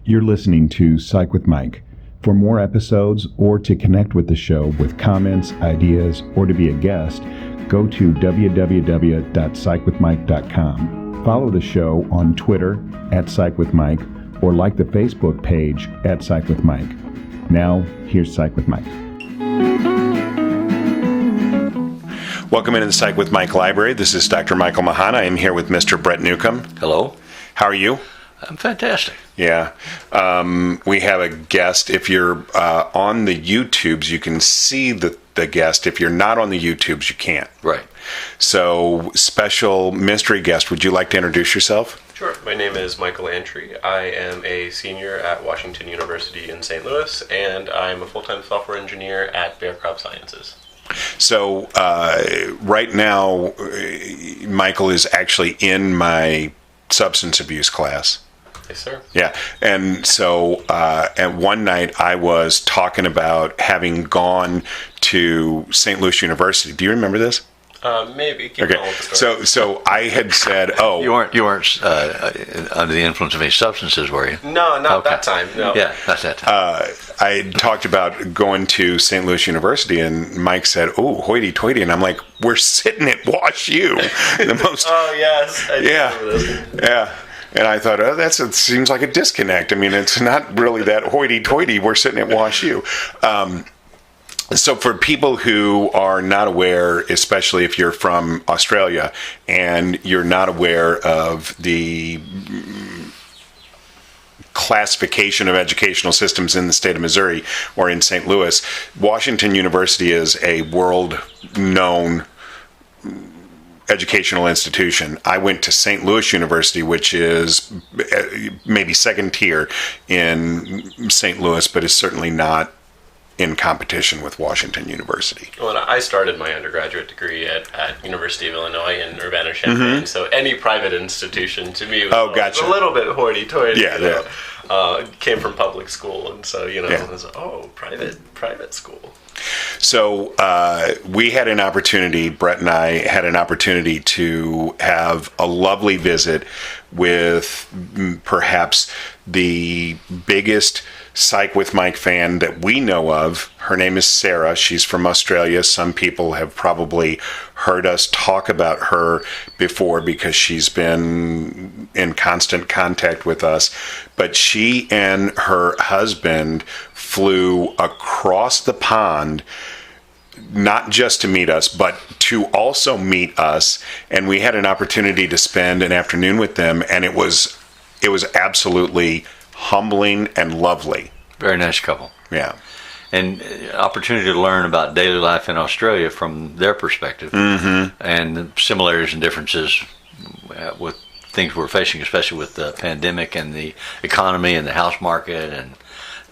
You're listening to Psych with Mike. For more episodes or to connect with the show with comments, ideas, or to be a guest, go to www.psychwithmike.com. Follow the show on Twitter @PsychWithMike or like the Facebook page @PsychWithMike. Now, here's Psych with Mike. Welcome into the Psych with Mike Library. This is Dr. Michael Mahana. I am here with Mr. Brett Newcomb. Hello. How are you? I'm fantastic. Yeah. We have a guest. If you're on the YouTubes, you can see the guest. If you're not on the YouTubes, you can't. Right. So, special mystery guest, would you like to introduce yourself? Sure. My name is Michael Antry. I am a senior at Washington University in St. Louis, and I'm a full-time software engineer at Bayer Crop Sciences. So, right now, Michael is actually in my substance abuse class. Yes, sir. Yeah. And so, and one night I was talking about having gone to St. Louis University. Do you remember this? Maybe. Keep going with the story. So I had said, "Oh, You weren't under the influence of any substances, were you? No, not that time. No. Yeah, not that time. I talked about going to St. Louis University, and Mike said, "Oh, hoity-toity," and I'm like, "We're sitting at Wash U, the most." Oh yes. I do Yeah, remember this. yeah. And I thought, it seems like a disconnect. I mean, it's not really that hoity-toity. We're sitting at Wash U. So for people who are not aware, especially if you're from Australia and you're not aware of the classification of educational systems in the state of Missouri or in St. Louis, Washington University is a world-known educational institution. I went to St. Louis University, which is maybe second tier in St. Louis, but is certainly not in competition with Washington University. Well, I started my undergraduate degree at University of Illinois in Urbana-Champaign, so any private institution to me was gotcha. a little bit hoity-toity. Yeah, came from public school, and so, Yeah. it was, private school. So we had an opportunity, Brett and I had an opportunity to have a lovely visit with perhaps the biggest Psych with Mike fan that we know of. Her name is Sarah. She's from Australia. Some people have probably heard us talk about her before because she's been in constant contact with us. But she and her husband flew across the pond, not just to meet us, but to also meet us. And we had an opportunity to spend an afternoon with them, and it was absolutely humbling and lovely. Very nice couple. Yeah. And opportunity to learn about daily life in Australia from their perspective, and the similarities and differences with things we're facing, especially with the pandemic and the economy and the house market and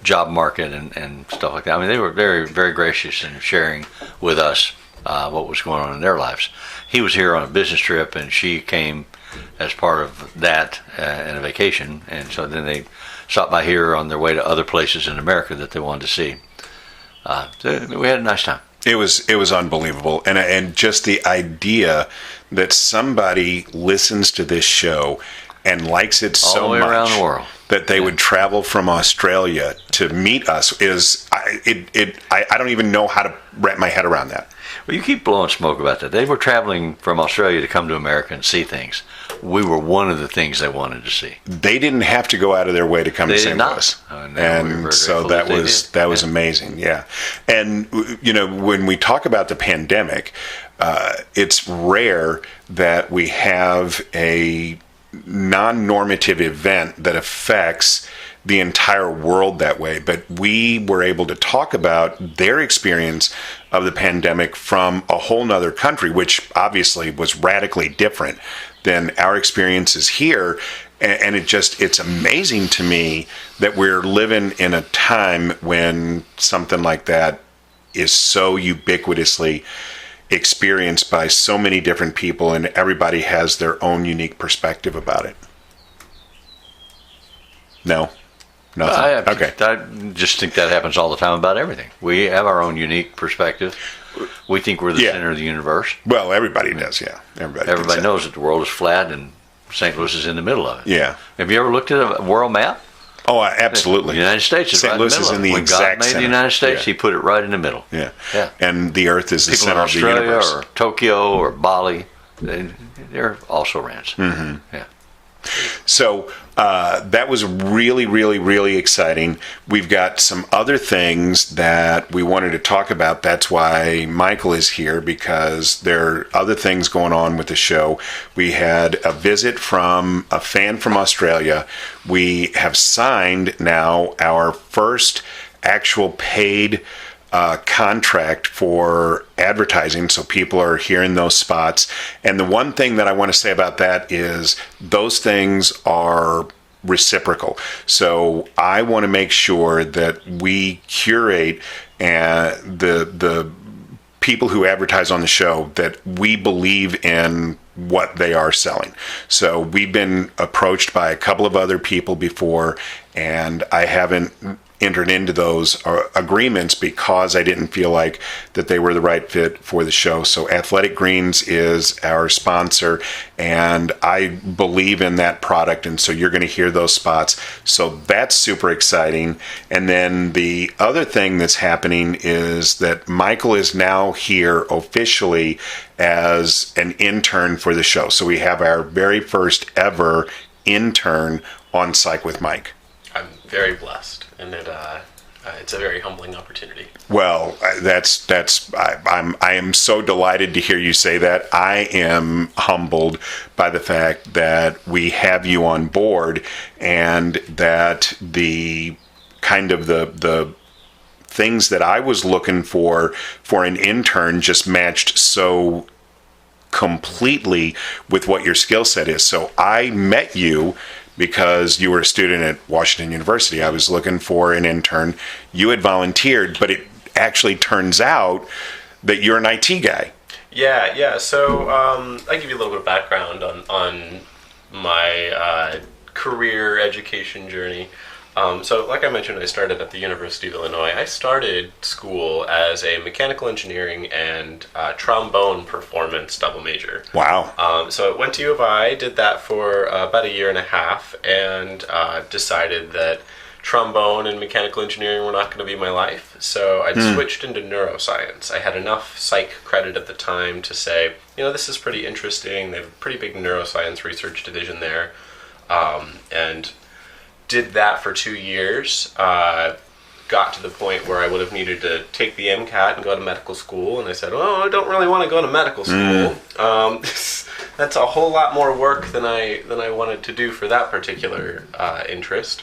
job market and stuff like that. I mean, they were very, very gracious in sharing with us what was going on in their lives. He was here on a business trip, and she came as part of that and a vacation, and so then they stopped by here on their way to other places in America that they wanted to see. So we had a nice time. It was unbelievable, and just the idea that somebody listens to this show and likes it so all the way much around the world that they would travel from Australia to meet us is I don't even know how to wrap my head around that. Well, you keep blowing smoke about that. They were traveling from Australia to come to America and see things. We were one of the things they wanted to see. They didn't have to go out of their way to come to St. Louis. And so that was amazing. Yeah. And, when we talk about the pandemic, it's rare that we have a non-normative event that affects the entire world that way, but we were able to talk about their experience of the pandemic from a whole nother country, which obviously was radically different than our experiences here. And it's amazing to me that we're living in a time when something like that is so ubiquitously experienced by so many different people, and everybody has their own unique perspective about it. No? Nothing? Okay. I just think that happens all the time about everything. We have our own unique perspective. We think we're the center of the universe. Well, everybody does, yeah. Everybody knows that the world is flat and St. Louis is in the middle of it. Yeah. Have you ever looked at a world map? Oh, absolutely. The United States is right in the middle. St. Louis is in the when exact God made center. the United States, Yeah. He put it right in the middle. Yeah. Yeah. And the Earth is the People center in of the Australia universe. or Tokyo or Bali, they're also rans. Mm-hmm. Yeah. So that was really, really, really exciting. We've got some other things that we wanted to talk about. That's why Michael is here, because there are other things going on with the show. We had a visit from a fan from Australia. We have signed now our first actual paid contract for advertising, so people are hearing those spots. And the one thing that I want to say about that is those things are reciprocal. So I want to make sure that we curate the people who advertise on the show, that we believe in what they are selling. So we've been approached by a couple of other people before, and I haven't entered into those agreements because I didn't feel like that they were the right fit for the show. So Athletic Greens is our sponsor, and I believe in that product, and so you're going to hear those spots. So that's super exciting. And then the other thing that's happening is that Michael is now here officially as an intern for the show. So we have our very first ever intern on Psych with Mike. I'm very blessed, and it's a very humbling opportunity. Well, I am so delighted to hear you say that. I am humbled by the fact that we have you on board, and that the kind of the things that I was looking for an intern just matched so completely with what your skill set is. So I met you because you were a student at Washington University. I was looking for an intern. You had volunteered, but it actually turns out that you're an IT guy. Yeah. So I'll give you a little bit of background on my career education journey. So like I mentioned, I started at the University of Illinois. I started school as a mechanical engineering and trombone performance double major. Wow. So I went to U of I, did that for about a year and a half, and decided that trombone and mechanical engineering were not going to be my life. So I switched into neuroscience. I had enough psych credit at the time to say, this is pretty interesting. They have a pretty big neuroscience research division there. And did that for 2 years, got to the point where I would have needed to take the MCAT and go to medical school, and I said, I don't really want to go to medical school. That's a whole lot more work than I wanted to do for that particular interest.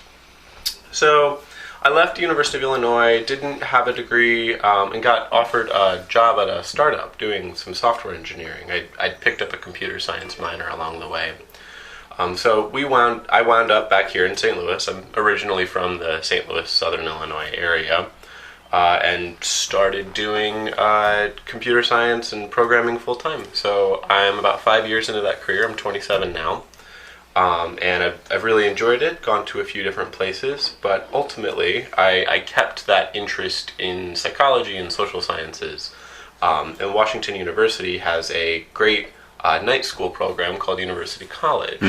So I left the University of Illinois, didn't have a degree, and got offered a job at a startup doing some software engineering. I'd picked up a computer science minor along the way. So I wound up back here in St. Louis. I'm originally from the St. Louis, Southern Illinois area, and started doing computer science and programming full time. So I'm about 5 years into that career. I'm 27 now, and I've really enjoyed it. Gone to a few different places, but ultimately I kept that interest in psychology and social sciences. And Washington University has a great night school program called University College.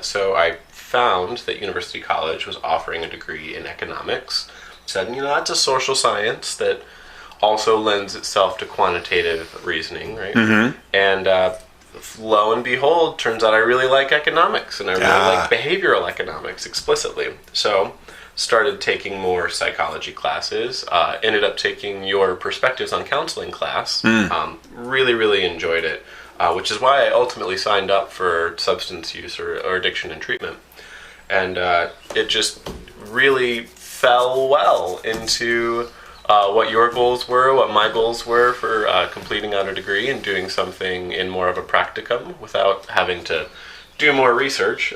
So I found that University College was offering a degree in economics. Said, that's a social science that also lends itself to quantitative reasoning, right? And lo and behold, turns out I really like economics, and I really like behavioral economics explicitly. So started taking more psychology classes, ended up taking your Perspectives on Counseling class. Really, really enjoyed it. Which is why I ultimately signed up for substance use or addiction and treatment. And it just really fell well into what your goals were, what my goals were for completing out a degree and doing something in more of a practicum without having to do more research.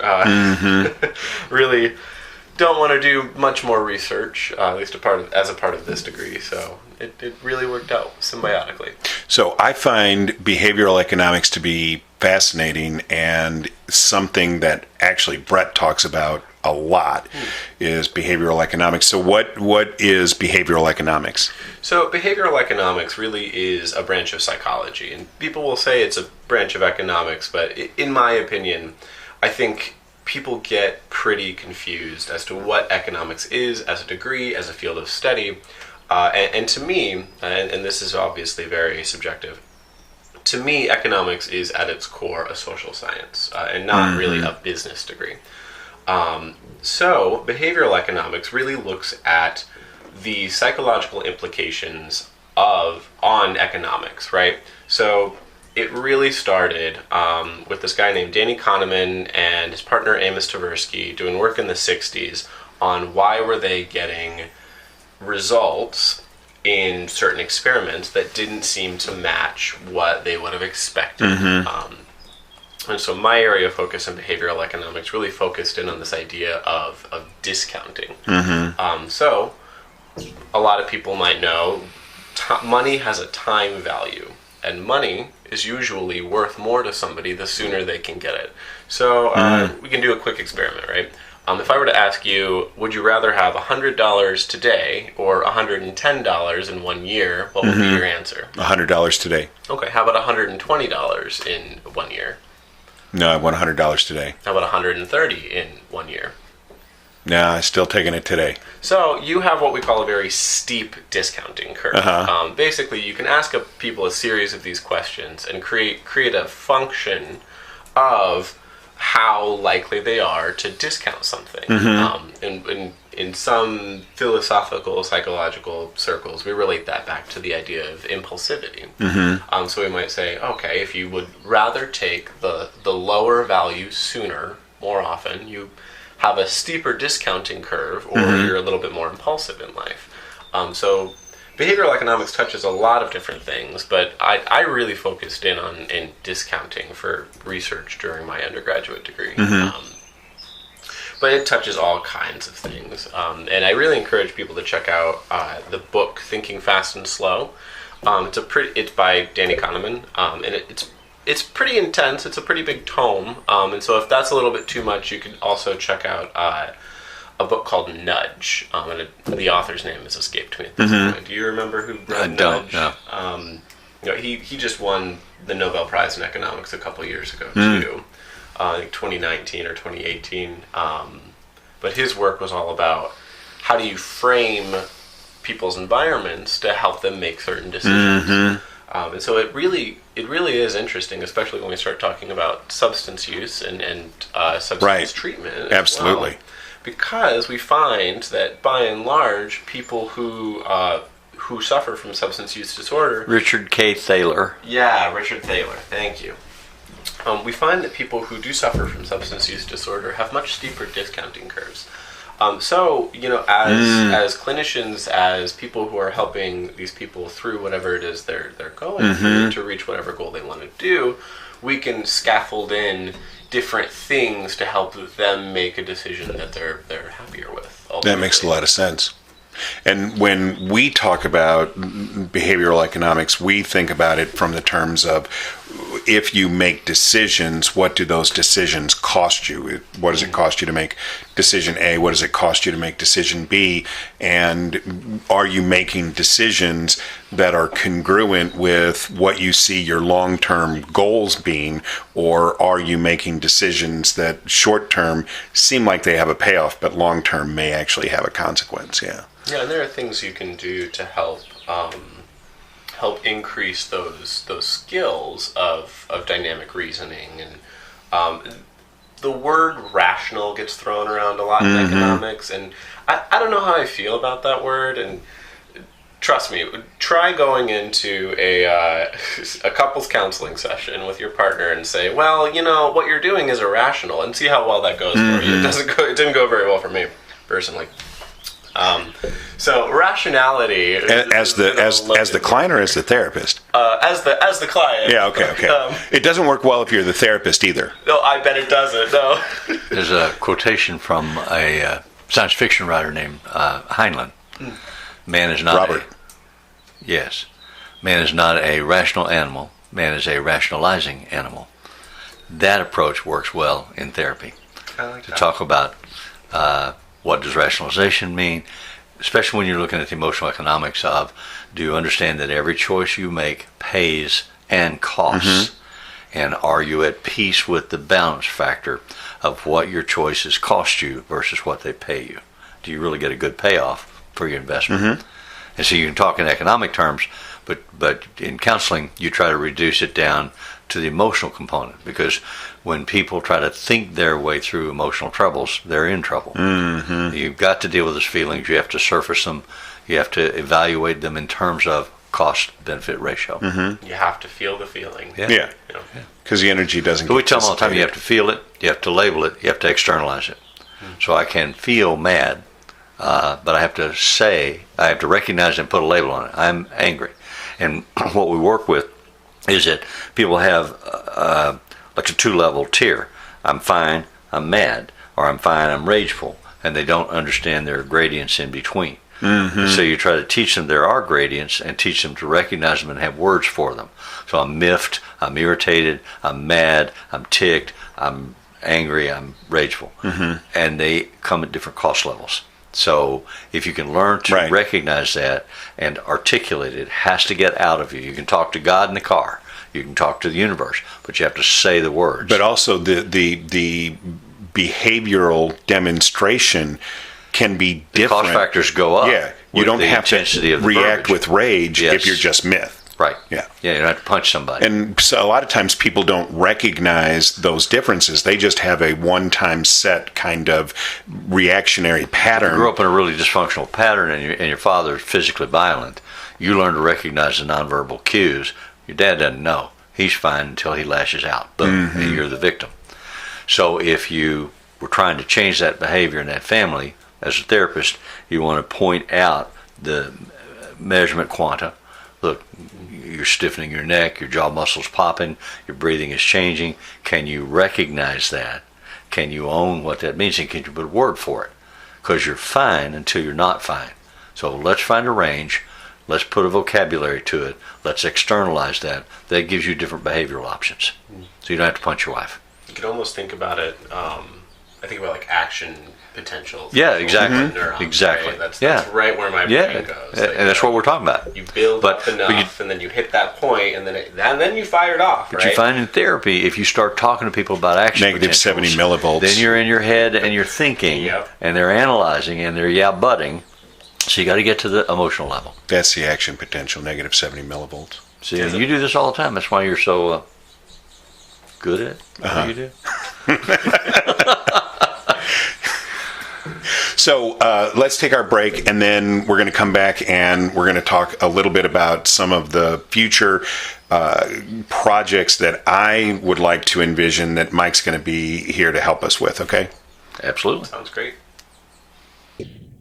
Really don't want to do much more research, at least as a part of this degree. So it really worked out symbiotically. So I find behavioral economics to be fascinating, and something that actually Brett talks about a lot is behavioral economics. So what is behavioral economics? So behavioral economics really is a branch of psychology, and people will say it's a branch of economics, but in my opinion, I think people get pretty confused as to what economics is as a degree, as a field of study. And to me, and this is obviously very subjective, to me, economics is at its core a social science and not really a business degree. So behavioral economics really looks at the psychological implications on economics, right? So it really started with this guy named Danny Kahneman and his partner Amos Tversky doing work in the 60s on why were they getting results in certain experiments that didn't seem to match what they would have expected. And so my area of focus in behavioral economics really focused in on this idea of discounting. So a lot of people might know money has a time value, and money is usually worth more to somebody the sooner they can get it. So we can do a quick experiment, right? If I were to ask you, would you rather have $100 today or $110 in 1 year, what would be your answer? $100 today. Okay, how about $120 in 1 year? No, I want $100 today. How about $130 in 1 year? No, I'm still taking it today. So you have what we call a very steep discounting curve. Basically, you can ask people a series of these questions and create a function of how likely they are to discount something. In some philosophical, psychological circles, we relate that back to the idea of impulsivity. So we might say, okay, if you would rather take the lower value sooner, more often, you have a steeper discounting curve, or you're a little bit more impulsive in life. So behavioral economics touches a lot of different things, but I really focused in on discounting for research during my undergraduate degree. But it touches all kinds of things. And I really encourage people to check out the book Thinking Fast and Slow. It's by Danny Kahneman, and it's pretty intense. It's a pretty big tome. And so if that's a little bit too much, you can also check out a book called Nudge. And the author's name has escaped me at this point. Do you remember who wrote Nudge? No. He just won the Nobel Prize in Economics a couple years ago, too. I think 2019 or 2018. But his work was all about how do you frame people's environments to help them make certain decisions. And so it really is interesting, especially when we start talking about substance use and substance treatment. Absolutely. Well, because we find that by and large, people who suffer from substance use disorder. Richard K. Thaler. Yeah, Richard Thaler. Thank you. We find that people who do suffer from substance use disorder have much steeper discounting curves. So, as clinicians, as people who are helping these people through whatever it is they're going through to reach whatever goal they want to do, we can scaffold in different things to help them make a decision that they're happier with. Ultimately. That makes a lot of sense. And when we talk about behavioral economics, we think about it from the terms of if you make decisions, what do those decisions cost you? What does it cost you to make decision A? What does it cost you to make decision B? And are you making decisions that are congruent with what you see your long-term goals being, or are you making decisions that short-term seem like they have a payoff, but long-term may actually have a consequence? Yeah. Yeah, and there are things you can do to help increase those skills of dynamic reasoning. And the word rational gets thrown around a lot in economics, and I don't know how I feel about that word. And trust me, try going into a couples counseling session with your partner and say, well, what you're doing is irrational, and see how well that goes for you. It didn't go very well for me personally. So rationality as the client or as the therapist? As the client. Yeah, okay. It doesn't work well if you're the therapist either. No, I bet it doesn't. No. There's a quotation from a science fiction writer named Heinlein. Man is not Robert. Yes. Man is not a rational animal. Man is a rationalizing animal. That approach works well in therapy. I like to that. talk about what does rationalization mean, especially when you're looking at the emotional economics of, do you understand that every choice you make pays and costs? And are you at peace with the balance factor of what your choices cost you versus what they pay you? Do you really get a good payoff for your investment? Mm-hmm. And so you can talk in economic terms, but in counseling, you try to reduce it down to the emotional component, because when people try to think their way through emotional troubles, they're in trouble. Mm-hmm. You've got to deal with those feelings. You have to surface them. You have to evaluate them in terms of cost-benefit ratio. Mm-hmm. You have to feel the feeling. Yeah. Because the energy doesn't. So we tell them all the time, you have to feel it, you have to label it, you have to externalize it. Mm-hmm. So I can feel mad, but I have to recognize and put a label on it. I'm angry. And what we work with is that people have like a 2-level tier. I'm fine, I'm mad, or I'm fine, I'm rageful, and they don't understand their gradients in between. Mm-hmm. So you try to teach them there are gradients and teach them to recognize them and have words for them. So I'm miffed, I'm irritated, I'm mad, I'm ticked, I'm angry, I'm rageful. Mm-hmm. And they come at different cost levels. So if you can learn to recognize that and articulate it, it has to get out of you. You can talk to God in the car. You can talk to the universe, but you have to say the words. But also the behavioral demonstration can be different. The cost factors go up. Yeah, you don't have to react with rage if you're just myth. Right. Yeah. Yeah, you don't have to punch somebody. And so a lot of times people don't recognize those differences. They just have a one-time set kind of reactionary pattern. If you grew up in a really dysfunctional pattern and your father is physically violent, you learn to recognize the nonverbal cues. Your dad doesn't know. He's fine until he lashes out. Boom, and you're the victim. So if you were trying to change that behavior in that family, as a therapist, you want to point out the measurement quanta. Look, you're stiffening your neck, your jaw muscles popping, your breathing is changing. Can you recognize that? Can you own what that means? And can you put a word for it? Because you're fine until you're not fine. So let's find a range. Let's put a vocabulary to it. Let's externalize that. That gives you different behavioral options. So you don't have to punch your wife. You can almost think about it, I think about like action potential. Yeah, exactly. Neurons, exactly. Right? That's right where my brain goes. Like, and that's what we're talking about. You build up enough, and then you hit that point, and then you fire it off. But you find in therapy, if you start talking to people about action negative 70 millivolts, then you're in your head and you're thinking, and they're analyzing and they're butting. So you got to get to the emotional level. That's the action potential, negative 70 millivolts. See, and you do this all the time. That's why you're so good at what you do. So let's take our break, and then we're going to come back and we're going to talk a little bit about some of the future projects that I would like to envision that Mike's going to be here to help us with, okay? Absolutely. Sounds great.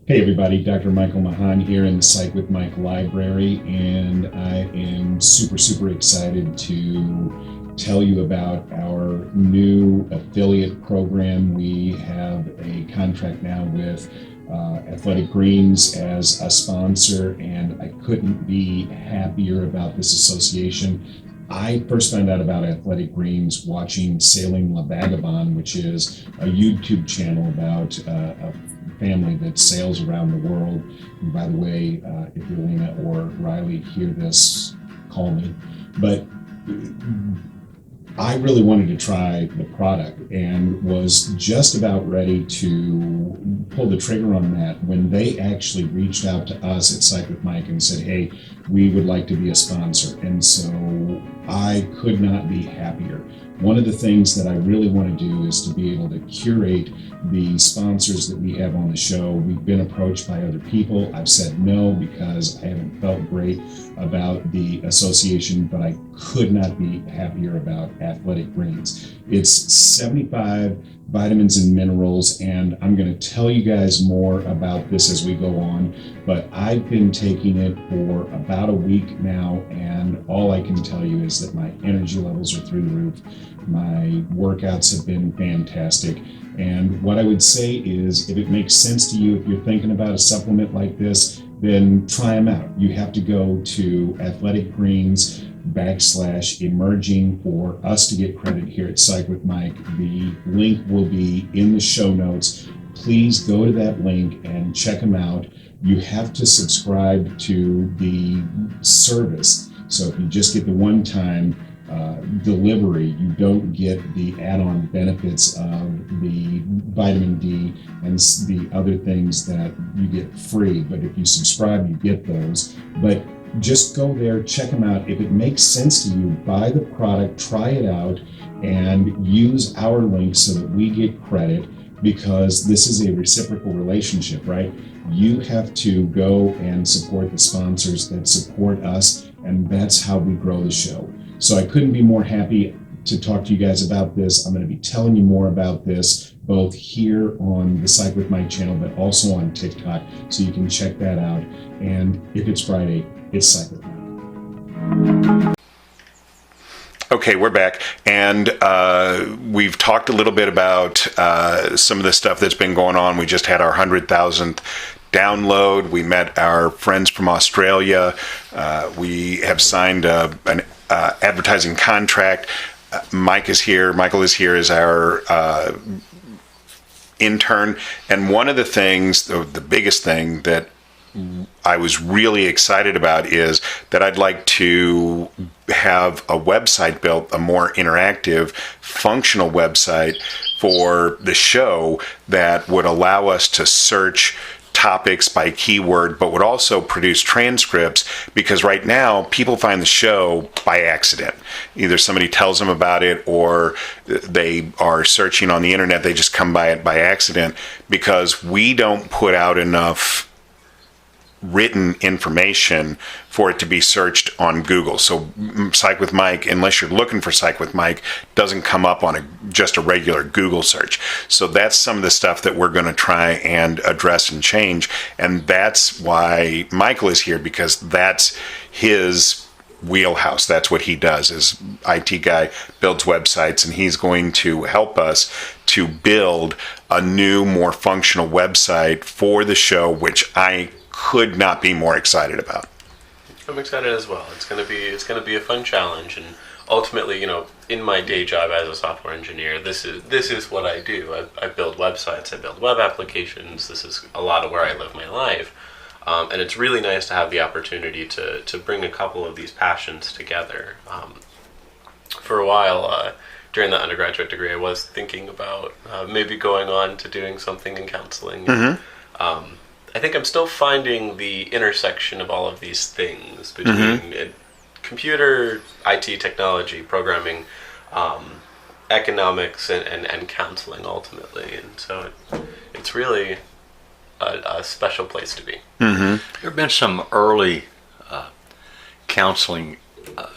Hey everybody, Dr. Michael Mahan here in the Psych with Mike library, and I am super excited to tell you about our new affiliate program. We have a contract now with Athletic Greens as a sponsor, and I couldn't be happier about this association. I first found out about Athletic Greens watching Sailing La Vagabond, which is a YouTube channel about a family that sails around the world. And by the way, if Elena or Riley hear this, call me. But I really wanted to try the product and was just about ready to pull the trigger on that when they actually reached out to us at Psych with Mike and said, hey, we would like to be a sponsor. And so I could not be happier. One of the things that I really want to do is to be able to curate the sponsors that we have on the show. We've been approached by other people. I've said no because I haven't felt great about the association, but I could not be happier about Athletic Greens. It's 75 vitamins and minerals, and I'm going to tell you guys more about this as we go on, but I've been taking it for about a week now, and all I can tell you is that my energy levels are through the roof. My workouts have been fantastic. And what I would say is, if it makes sense to you, if you're thinking about a supplement like this, then try them out. You have to go to Athletic Greens /emerging for us to get credit here at Psych with Mike. The link will be in the show notes. Please go to that link and check them out. You have to subscribe to the service. So if you just get the one time, delivery, you don't get the add-on benefits of the vitamin D and the other things that you get free. But if you subscribe, you get those. But just go there, check them out. If it makes sense to you, buy the product, try it out, and use our link so that we get credit, because this is a reciprocal relationship, right? You have to go and support the sponsors that support us, and that's how we grow the show. So I couldn't be more happy to talk to you guys about this. I'm going to be telling you more about this both here on the Psych with Mike channel, but also on TikTok, so you can check that out. And if it's Friday, it's Psych with Mike. Okay, we're back, and we've talked a little bit about some of the stuff that's been going on. We just had our 100,000th download. We met our friends from Australia. We have signed an advertising contract. Michael is here as our intern. And one of the things, the biggest thing that I was really excited about is that I'd like to have a website built, a more interactive, functional website for the show that would allow us to search topics by keyword, but would also produce transcripts, because right now people find the show by accident. Either somebody tells them about it, or they are searching on the internet, they just come by it by accident, because we don't put out enough written information for it to be searched on Google. So Psych with Mike, unless you're looking for Psych with Mike, doesn't come up on just a regular Google search. So that's some of the stuff that we're going to try and address and change. And that's why Michael is here, because that's his wheelhouse. That's what he does. Is IT guy, builds websites, and he's going to help us to build a new, more functional website for the show, which I could not be more excited about. I'm excited as well. It's going to be a fun challenge, and ultimately, in my day job as a software engineer, this is what I do. I build websites, I build web applications. This is a lot of where I live my life, and it's really nice to have the opportunity to bring a couple of these passions together. For a while, during the undergraduate degree, I was thinking about maybe going on to doing something in counseling. Mm-hmm. I think I'm still finding the intersection of all of these things between computer, IT technology, programming, economics, and counseling ultimately. And so it's really a special place to be. Mm-hmm. There have been some early counseling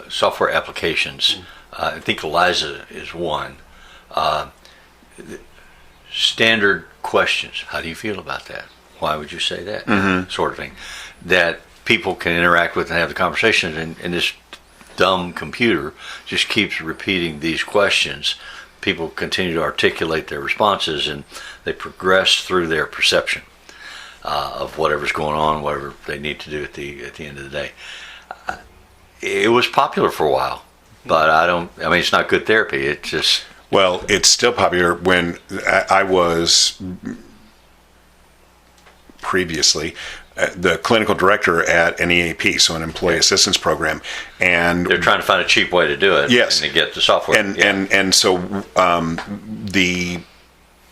software applications. I think Eliza is one. Standard questions. How do you feel about that? Why would you say that? Mm-hmm. Sort of thing. That people can interact with and have the conversation, and this dumb computer just keeps repeating these questions. People continue to articulate their responses, and they progress through their perception of whatever's going on, whatever they need to do at the end of the day. It was popular for a while, but it's not good therapy. It just... Well, it's still popular. When I was previously the clinical director at an EAP, so an employee assistance program, and they're trying to find a cheap way to do it. Yes, and to get the software. And so the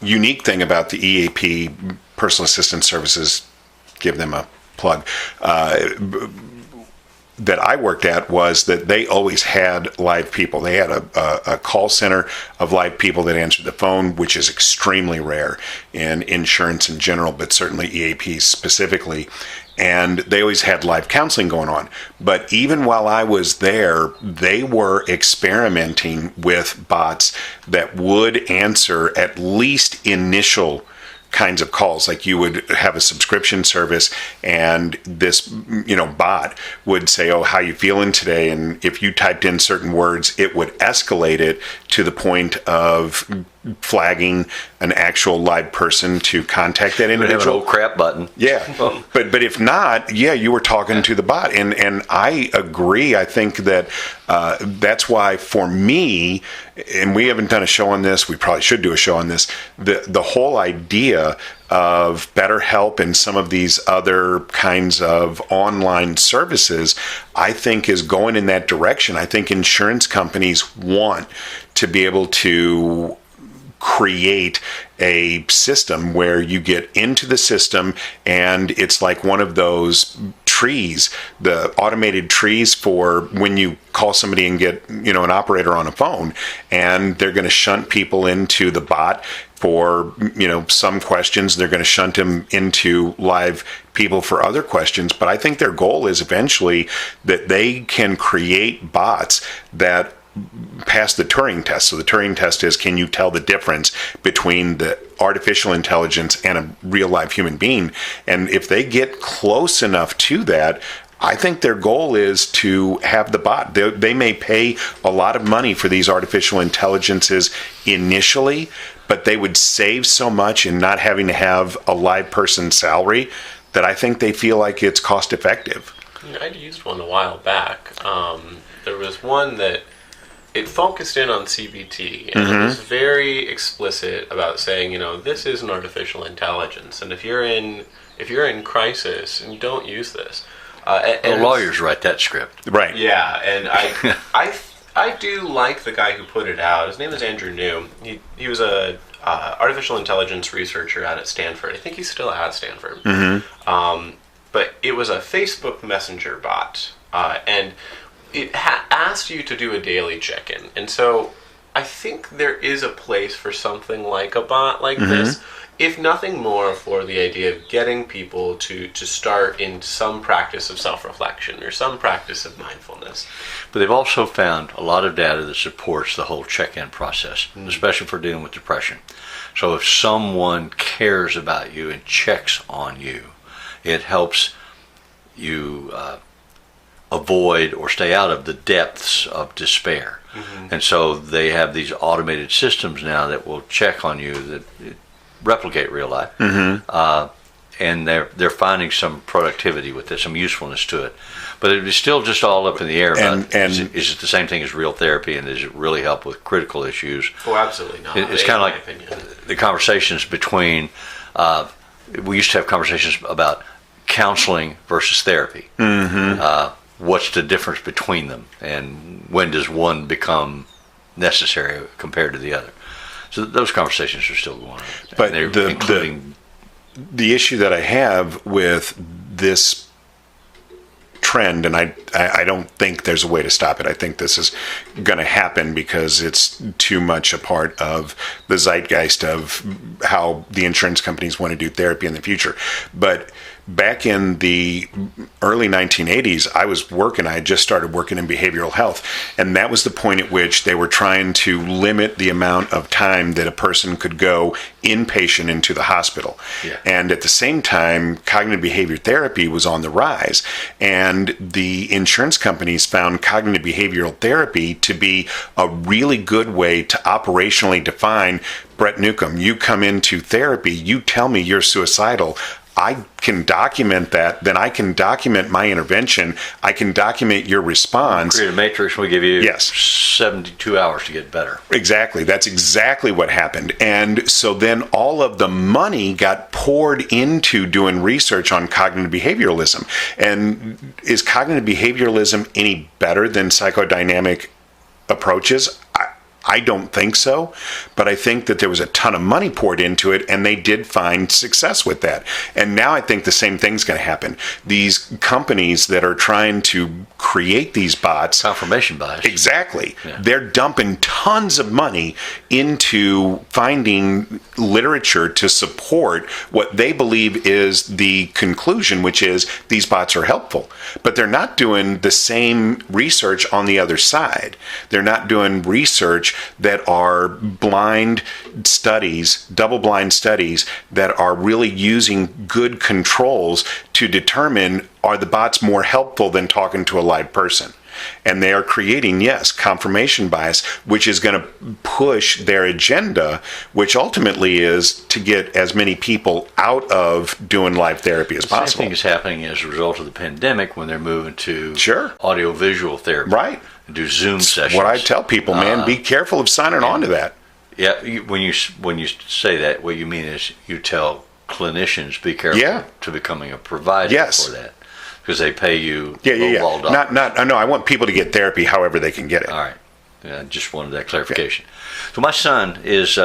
unique thing about the EAP personal assistance services, give them a plug, that I worked at, was that they always had live people. They had a call center of live people that answered the phone, which is extremely rare in insurance in general, but certainly EAP specifically. And they always had live counseling going on. But even while I was there, they were experimenting with bots that would answer at least initial kinds of calls. Like, you would have a subscription service, and this bot would say, "Oh, how you feeling today?" And if you typed in certain words, it would escalate it to the point of flagging an actual live person to contact that individual. Have an old crap button. Yeah, but if not, yeah, you were talking to the bot, and I agree. I think that that's why for me, and we haven't done a show on this. We probably should do a show on this. The whole idea of BetterHelp and some of these other kinds of online services, I think is going in that direction. I think insurance companies want to be able to create a system where you get into the system and it's like one of those trees, the automated trees for when you call somebody and get, an operator on a phone, and they're going to shunt people into the bot for, some questions. They're going to shunt them into live people for other questions. But I think their goal is eventually that they can create bots that pass the Turing test. So the Turing test is, can you tell the difference between the artificial intelligence and a real live human being? And if they get close enough to that, I think their goal is to have the bot. They may pay a lot of money for these artificial intelligences initially, but they would save so much in not having to have a live person's salary that I think they feel like it's cost effective. I'd used one a while back. There was one that it focused in on CBT, and it was very explicit about saying, this is an artificial intelligence, and if you're in crisis, and don't use this. And lawyers write that script, right? Yeah, and I do like the guy who put it out. His name is Andrew New. He was a artificial intelligence researcher out at Stanford. I think he's still at Stanford. But it was a Facebook Messenger bot, and it asked you to do a daily check-in. And so I think there is a place for something like a bot like this, if nothing more for the idea of getting people to start in some practice of self-reflection or some practice of mindfulness. But they've also found a lot of data that supports the whole check-in process, especially for dealing with depression. So if someone cares about you and checks on you, it helps you avoid or stay out of the depths of despair. And so they have these automated systems now that will check on you that replicate real life. And they're finding some productivity with this, some usefulness to it. But it is still just all up in the air. Is it the same thing as real therapy, and does it really help with critical issues? Oh, absolutely not. It's kind of like the conversations between, we used to have conversations about counseling versus therapy. What's the difference between them, and when does one become necessary compared to the other? So those conversations are still going on. But the issue that I have with this trend, and I don't think there's a way to stop it. I think this is going to happen because it's too much a part of the zeitgeist of how the insurance companies want to do therapy in the future. But back in the early 1980s, I had just started working in behavioral health, and that was the point at which they were trying to limit the amount of time that a person could go inpatient into the hospital. And at the same time, cognitive behavior therapy was on the rise, and the insurance companies found cognitive behavioral therapy to be a really good way to operationally define, Brett Newcomb, you come into therapy, you tell me you're suicidal, I can document that, then I can document my intervention, I can document your response. Create a matrix, we give you 72 hours to get better. Exactly. That's exactly what happened. And so then all of the money got poured into doing research on cognitive behavioralism. And is cognitive behavioralism any better than psychodynamic approaches? I don't think so, but I think that there was a ton of money poured into it, and they did find success with that. And now I think the same thing's going to happen. These companies that are trying to create these bots... Confirmation bias. Exactly. Yeah. They're dumping tons of money into finding literature to support what they believe is the conclusion, which is these bots are helpful. But they're not doing the same research on the other side. They're not doing research that are blind studies, double-blind studies, that are really using good controls to determine, are the bots more helpful than talking to a live person? And they are creating, yes, confirmation bias, which is going to push their agenda, which ultimately is to get as many people out of doing live therapy as possible. The same thing is happening as a result of the pandemic when they're moving to audio-visual therapy. Right. Do Zoom sessions. What I tell people, man, be careful of signing on to that. Yeah, when you say that, what you mean is you tell clinicians be careful to becoming a provider for that, because they pay you low-ball dollars. No, I want people to get therapy however they can get it. All right. I just wanted that clarification. So my son is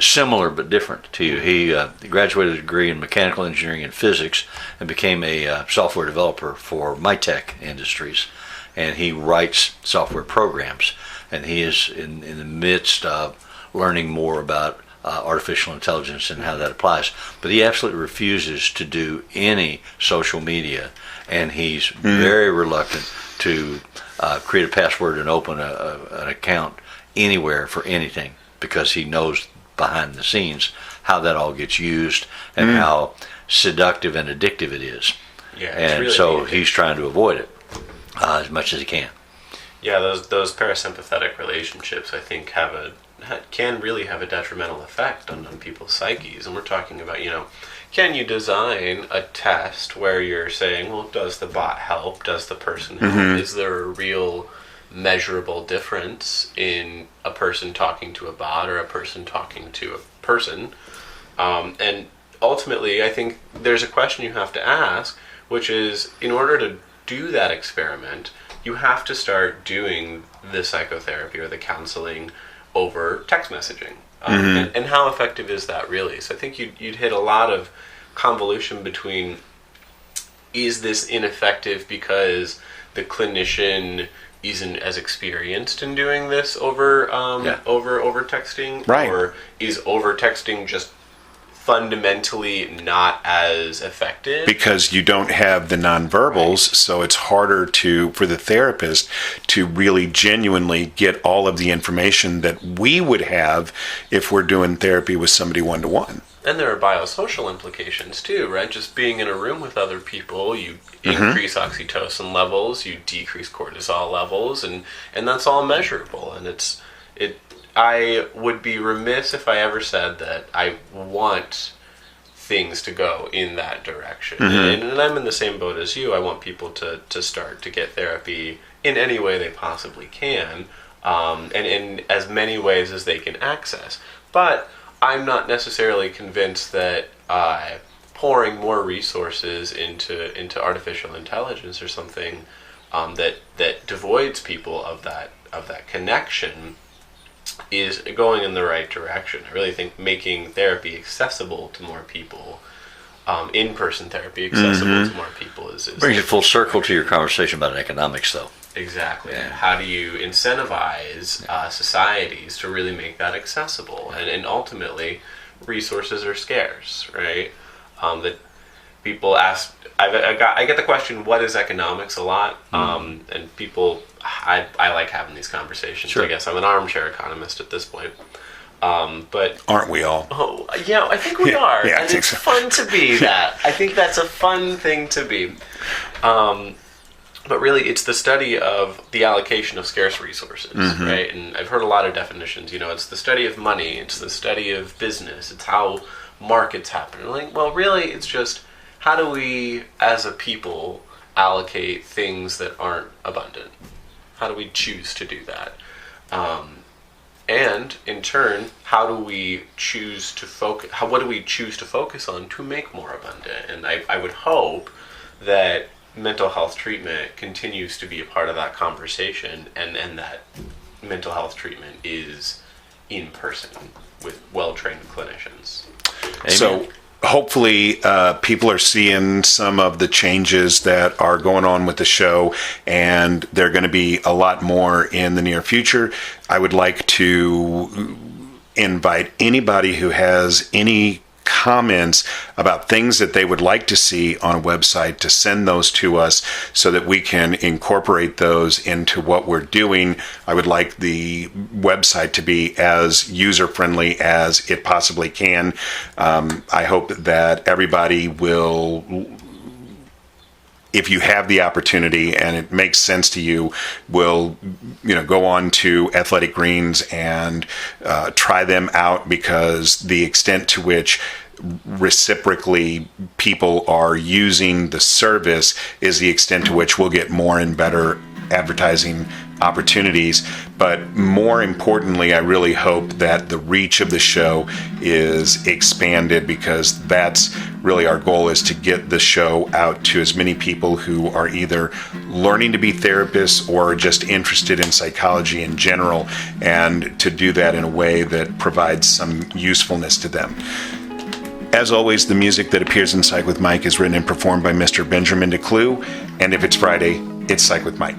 similar but different to you. He graduated with a degree in mechanical engineering and physics and became a software developer for MyTech Industries. And he writes software programs. And he is in the midst of learning more about artificial intelligence and how that applies. But he absolutely refuses to do any social media. And he's very reluctant to create a password and open an account anywhere for anything, because he knows behind the scenes how that all gets used and how seductive and addictive it is. Yeah, and really so he's trying to avoid it as much as he can. Yeah, those parasympathetic relationships, I think, can really have a detrimental effect on people's psyches. And we're talking about, can you design a test where you're saying, well, does the bot help? Does the person help? Is there a real measurable difference in a person talking to a bot or a person talking to a person? And ultimately, I think there's a question you have to ask, which is, in order to do that experiment, you have to start doing the psychotherapy or the counseling over text messaging. And how effective is that really? So I think you'd hit a lot of convolution between, is this ineffective because the clinician isn't as experienced in doing this over texting, right? Or is over texting just fundamentally not as effective because you don't have the nonverbals, so it's harder for the therapist to really genuinely get all of the information that we would have if we're doing therapy with somebody one-to-one. And there are biosocial implications too, right? Just being in a room with other people, you increase oxytocin levels, you decrease cortisol levels, and that's all measurable. And I would be remiss if I ever said that I want things to go in that direction. And I'm in the same boat as you. I want people to start to get therapy in any way they possibly can, and in as many ways as they can access. But I'm not necessarily convinced that pouring more resources into artificial intelligence or something that devoids people of that connection is going in the right direction. I really think making therapy accessible to more people, in-person therapy accessible to more people is brings it full circle to your conversation about economics, though. Exactly. Yeah. How do you incentivize societies to really make that accessible? And ultimately, resources are scarce, right? That people ask. I get the question, "What is economics?" a lot, and people. I like having these conversations. Sure. I guess I'm an armchair economist at this point. But aren't we all? Oh, yeah, I think we are. Yeah, and it's fun to be that. I think that's a fun thing to be. But really, it's the study of the allocation of scarce resources, right? And I've heard a lot of definitions. It's the study of money. It's the study of business. It's how markets happen. And well, really, it's just how do we, as a people, allocate things that aren't abundant? How do we choose to do that? And in turn, how do we choose to focus? What do we choose to focus on to make more abundant? And I would hope that mental health treatment continues to be a part of that conversation, and that mental health treatment is in person with well-trained clinicians. Amen. So hopefully people are seeing some of the changes that are going on with the show, and there are going to be a lot more in the near future. I would like to invite anybody who has any comments about things that they would like to see on a website to send those to us so that we can incorporate those into what we're doing. I would like the website to be as user-friendly as it possibly can. I hope that everybody will if you have the opportunity and it makes sense to you, will go on to Athletic Greens and try them out, because the extent to which reciprocally people are using the service is the extent to which we'll get more and better advertising opportunities. But more importantly, I really hope that the reach of the show is expanded, because that's really our goal, is to get the show out to as many people who are either learning to be therapists or just interested in psychology in general, and to do that in a way that provides some usefulness to them. As always, the music that appears in Psych with Mike is written and performed by Mr. Benjamin DeClue, and if it's Friday, it's Psych with Mike.